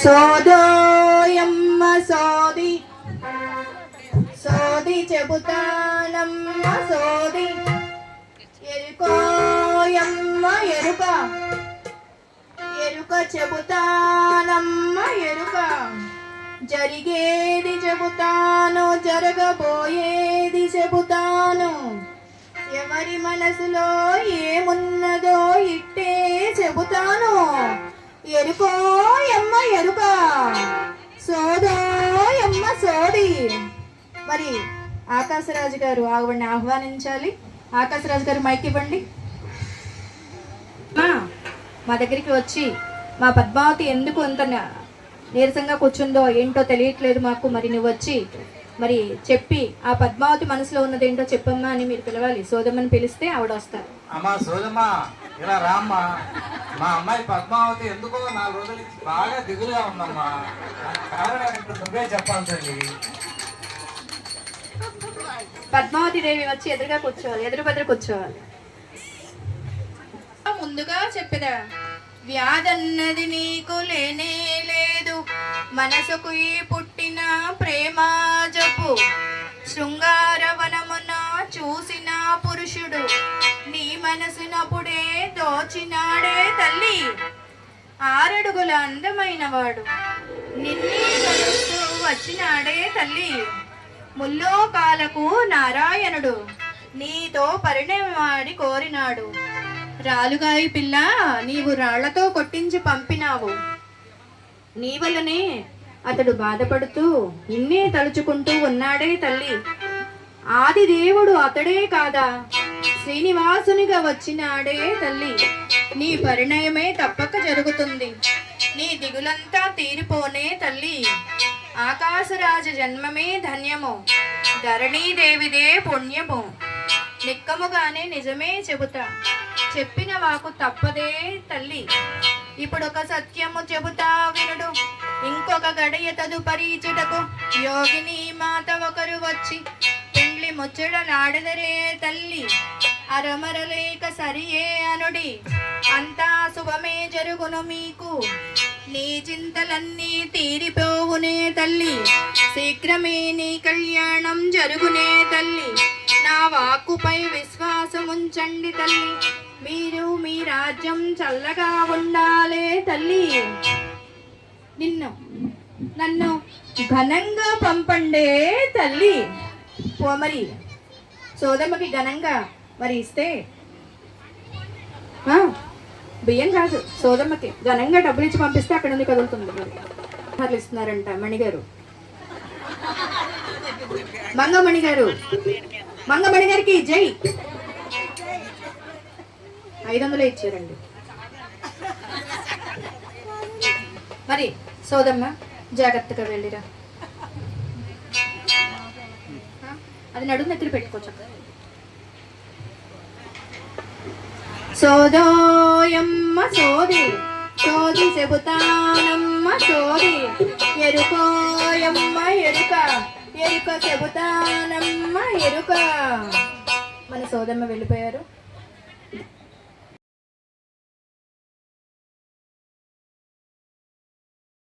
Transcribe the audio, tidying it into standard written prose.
సోదోయమ్మ సోది సోది చెబుతానమ్మ సోది ఎరుకోయమ్మ ఎరుక ఎరుక చెబుతానమ్మ ఎరుక జరిగేది చెబుతాను జరగబోయేది చెబుతాను ఎవరి మనసులో ఏమున్నదో ఇట్టే చెబుతాను ఎరుకోయమ్మ ఎరుక సోదోయమ్మ సోది. మరి ఆకాశరాజు గారు ఆవిడని ఆహ్వానించాలి. ఆకాశరాజు గారు మైక్ ఇవ్వండి. మా దగ్గరికి వచ్చి మా పద్మావతి ఎందుకు అంత నీరసంగా కూర్చుందో ఏంటో తెలియట్లేదు మాకు, మరి నువ్వు వచ్చి మరి చెప్పి ఆ పద్మావతి మనసులో ఉన్నది ఏంటో చెప్పమ్మా అని మీరు పిలవాలి. సోదమ్మని పిలిస్తే ఆవిడ వస్తారు. అమ్మా సోదమ్మ ఇలా రామ్మా. మా అమ్మాయి పద్మావతి ఎందుకో 4 రోజుల నుంచి బాగా దిగులుగా ఉందమ్మా. కారణం నువ్వే చెప్పాలి తల్లి. పద్మావతి దేవి వచ్చి ఎదురుగా కూర్చోవాలి, ఎదురు కూర్చోవాలి. ముందుగా చెప్పేదా, వ్యాధన్నది నీకు లేనే లేదు, మనసుకు ఈ పుట్టిన ప్రేమ జపు, శృంగారవనమున చూసిన పురుషుడు నీ మనసునప్పుడే దోచినాడే తల్లి. 6 అడుగుల అందమైన వాడు నిన్నే కలుస్తూ వచ్చినాడే తల్లి. ముల్లోకాలకు నారాయణుడు నీతో పరిణయమాడి కోరినాడు. రాలుగాయి పిల్ల నీవు రాళ్లతో కొట్టించి పంపినావు, నీ వల్లనే అతడు బాధపడుతూ నిన్నే తలుచుకుంటూ ఉన్నాడే తల్లి. ఆది దేవుడు అతడే కాదా, శ్రీనివాసునిగా వచ్చినాడే తల్లి. నీ పరిణయమే తప్పక జరుగుతుంది, నీ దిగులంతా తీరిపోనే తల్లి. ఆకాశరాజ జన్మమే ధన్యము, ధరణీదేవిదే పుణ్యము. నిక్కముగానే నిజమే చెబుతా, చెప్పిన వాకు తప్పదే తల్లి. ఇప్పుడొక సత్యము చెబుతా వినుడు, ఇంకొక గడియ తదుపరీచుటకు యోగిని మాత ఒకరు వచ్చి పెండ్లి ముచ్చడలాడదరే తల్లి. అరమరలేక సరియే అనుడి, అంతా శుభమే జరుగును మీకు, నీ చింతలన్నీ తీరిపోవునే తల్లి. శీఘ్రమే నీ కళ్యాణం జరుగునే తల్లి. నా వాక్కుపై విశ్వాసముంచండి తల్లి, మీరు మీ రాజ్యం చల్లగా ఉండాలే తల్లి. నన్ను ఘనంగా పంపండే తల్లి. మరి సోదమ్మకి ఘనంగా మరి ఇస్తే బియ్యం కాదు, సోదమ్మకి ఘనంగా డబ్బులు ఇచ్చి పంపిస్తే అక్కడ నుండి కదులుతుంది. మరి ఇస్తున్నారంట మణిగారు, మంగమణి గారు. మంగమణి గారికి జై. 500 ఇచ్చారండి. మరి సోదమ్మ జాగ్రత్తగా వెళ్ళిరా, అది నడుము దగ్గర పెట్టుకోవచ్చు. సోదోయమ్మ సోది సోది చెబుతానమ్మ సోది ఎరుకోయమ్మ ఎరుక ఎరుక చెబుతానమ్మ ఎరుక. మన సోదమ్మ వెళ్ళిపోయారు.